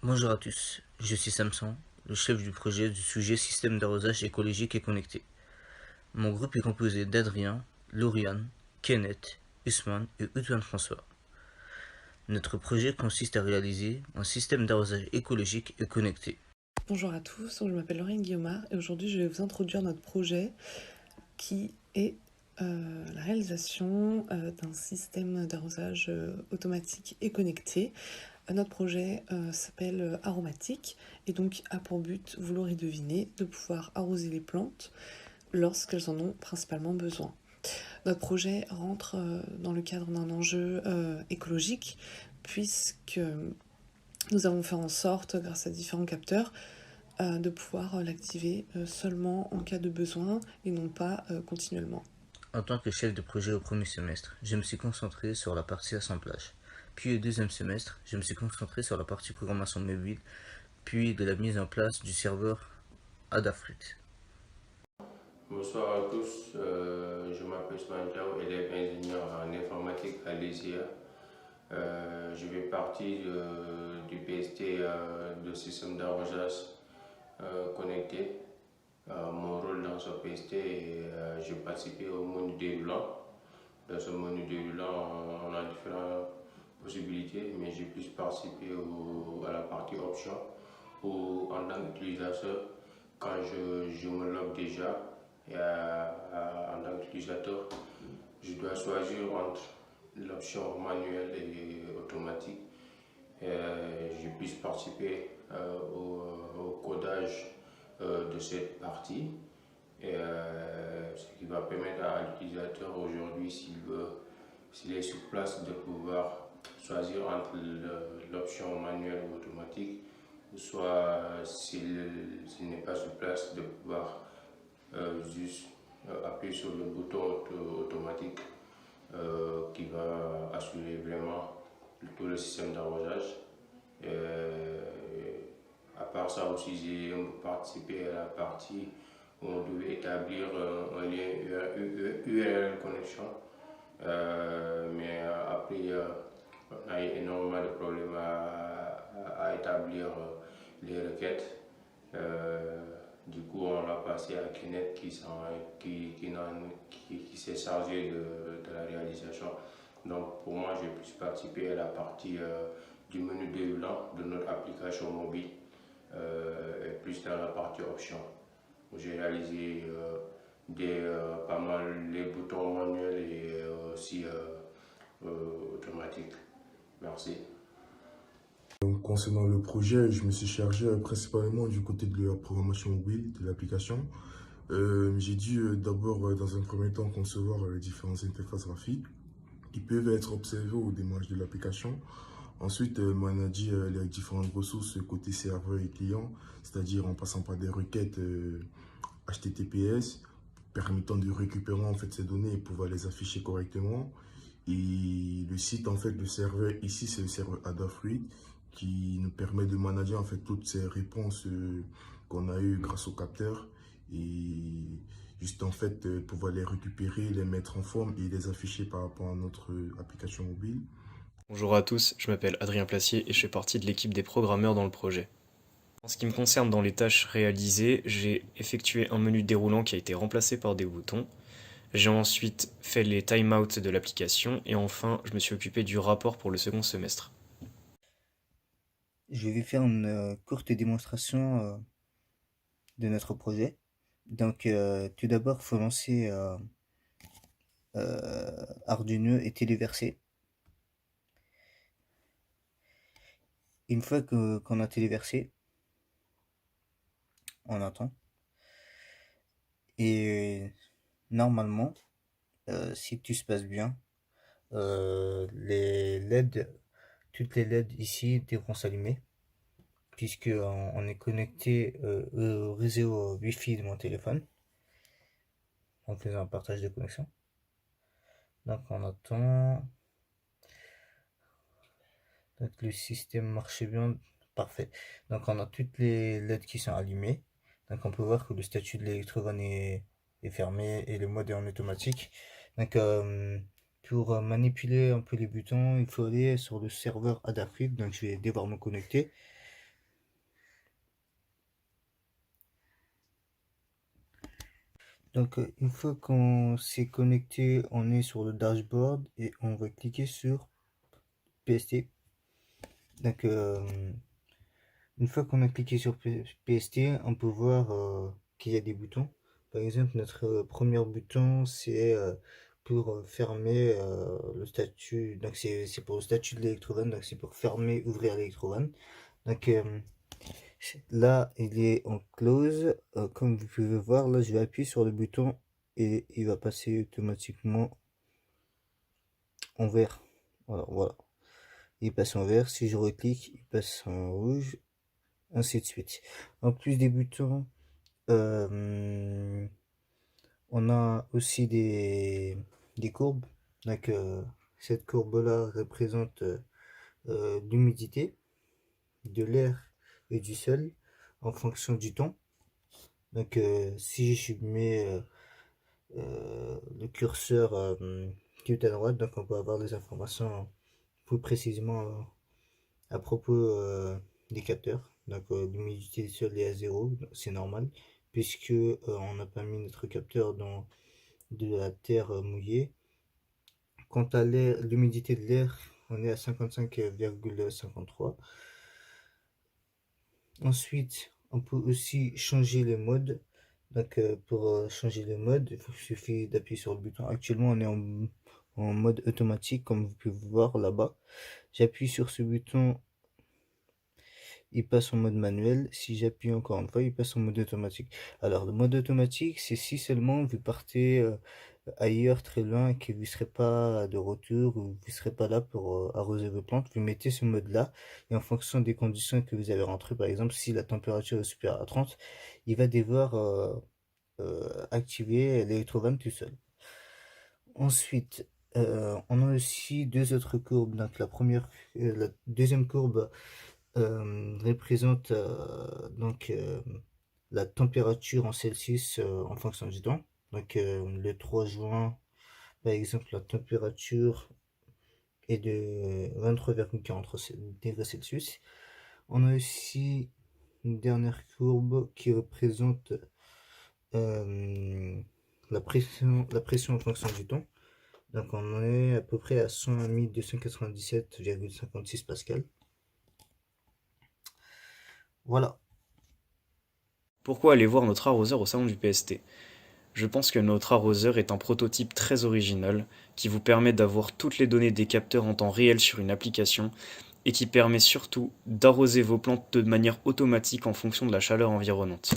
Bonjour à tous, je suis Samson, le chef du projet du sujet système d'arrosage écologique et connecté. Mon groupe est composé d'Adrien, Lauriane, Kenneth, Usman et Utuan François. Notre projet consiste à réaliser un système d'arrosage écologique et connecté. Bonjour à tous, je m'appelle Lauriane Guillaumard et aujourd'hui je vais vous introduire notre projet qui est la réalisation d'un système d'arrosage automatique et connecté. Notre projet s'appelle Aromatique et donc a pour but, vous l'aurez deviné, de pouvoir arroser les plantes lorsqu'elles en ont principalement besoin. Notre projet rentre dans le cadre d'un enjeu écologique puisque nous avons fait en sorte, grâce à différents capteurs, de pouvoir l'activer seulement en cas de besoin et non pas continuellement. En tant que chef de projet au premier semestre, je me suis concentré sur la partie assemblage. Puis au deuxième semestre, je me suis concentré sur la partie programmation mobile, puis de la mise en place du serveur Adafruit. Bonsoir à tous, je m'appelle Ousmane Diao, élève ingénieur en informatique à l'ICA. Je fais partie du PST de système d'arrosage connecté. Mon rôle dans ce PST, j'ai participé au menu déroulant. Dans ce menu déroulant, on a différentes possibilités, mais j'ai plus participé à la partie option où en tant qu'utilisateur, quand je me log déjà, et en tant qu'utilisateur, je dois choisir entre l'option manuelle et automatique. Je puisse participer au codage de cette partie, ce qui va permettre à l'utilisateur aujourd'hui, s'il est sur place, de pouvoir choisir entre l'option manuelle ou automatique, ou soit s'il n'est pas sur place, de pouvoir juste appuyer sur le bouton automatique qui va assurer vraiment tout le système d'arrosage. À part ça aussi, j'ai participé à la partie où on devait établir un lien URL connexion. Mais après, on a eu énormément de problèmes à établir les requêtes. Du coup, on l'a passé à Kenneth qui s'est chargé de la réalisation. Donc, pour moi, j'ai pu participer à la partie du menu déroulant de notre application mobile et plus dans la partie option, où j'ai réalisé pas mal les boutons manuels et aussi automatiques. Merci. Donc, concernant le projet, je me suis chargé principalement du côté de la programmation mobile de l'application. J'ai dû d'abord, dans un premier temps, concevoir les différentes interfaces graphiques qui peuvent être observées au démarrage de l'application. Ensuite, on a dit les différentes ressources côté serveur et client, c'est-à-dire en passant par des requêtes HTTPS permettant de récupérer en fait ces données et pouvoir les afficher correctement. Et le site, en fait, le serveur ici, c'est le serveur Adafruit qui nous permet de manager en fait toutes ces réponses qu'on a eues grâce au capteur et juste en fait pouvoir les récupérer, les mettre en forme et les afficher par rapport à notre application mobile. Bonjour à tous, je m'appelle Adrien Placier et je fais partie de l'équipe des programmeurs dans le projet. En ce qui me concerne dans les tâches réalisées, j'ai effectué un menu déroulant qui a été remplacé par des boutons. J'ai ensuite fait les timeouts de l'application et enfin je me suis occupé du rapport pour le second semestre. Je vais faire une courte démonstration de notre projet. Donc, tout d'abord, il faut lancer Arduino et téléverser. Une fois qu'on a téléversé, on attend. Et normalement, si tout se passe bien, les LED, toutes les LED ici devront s'allumer, puisque on est connecté au réseau Wi-Fi de mon téléphone en faisant un partage de connexion. Donc on attend. Donc le système marche bien, parfait. Donc on a toutes les LED qui sont allumées. Donc on peut voir que le statut de l'électrogone est fermé et le mode est en automatique. Donc pour manipuler un peu les boutons, il faut aller sur le serveur Adafruit. Donc je vais devoir me connecter. Donc une fois qu'on s'est connecté, on est sur le dashboard et on va cliquer sur PST. Donc une fois qu'on a cliqué sur PST, on peut voir qu'il y a des boutons. Par exemple, notre premier bouton, c'est pour fermer le statut. Donc c'est pour le statut de l'électrovanne, donc c'est pour fermer, ouvrir l'électrovanne. Donc là, il est en close. Comme vous pouvez voir, là, je vais appuyer sur le bouton et il va passer automatiquement en vert. Voilà. Il passe en vert. Si je reclique, il passe en rouge, ainsi de suite. En plus des boutons, on a aussi des courbes. Donc, cette courbe-là représente l'humidité de l'air et du sol en fonction du temps. Donc si je mets le curseur tout à droite, donc on peut avoir des informations plus précisément à propos des capteurs. Donc l'humidité du sol est à 0, c'est normal, puisque on n'a pas mis notre capteur dans de la terre mouillée. Quant à l'humidité de l'air, on est à 55,53. Ensuite, on peut aussi changer le mode. Donc pour changer le mode, il suffit d'appuyer sur le bouton. Actuellement, on est en mode automatique, comme vous pouvez voir là-bas. J'appuie sur ce bouton, il passe en mode manuel. Si j'appuie encore une fois, il passe en mode automatique. Alors, le mode automatique, c'est si seulement vous partez ailleurs très loin et que vous ne serez pas de retour ou vous ne serez pas là pour arroser vos plantes, vous mettez ce mode là et en fonction des conditions que vous avez rentrées, par exemple si la température est supérieure à 30, il va devoir activer l'électrovanne tout seul. Ensuite on a aussi deux autres courbes. Donc la deuxième courbe représente donc la température en Celsius en fonction du temps. Donc le 3 juin, par exemple, la température est de 23,43 degrés Celsius. On a aussi une dernière courbe qui représente la pression en fonction du temps. Donc on est à peu près à 101 297,56 pascal. Voilà. Pourquoi aller voir notre arroseur au salon du PST ? Je pense que notre arroseur est un prototype très original qui vous permet d'avoir toutes les données des capteurs en temps réel sur une application et qui permet surtout d'arroser vos plantes de manière automatique en fonction de la chaleur environnante.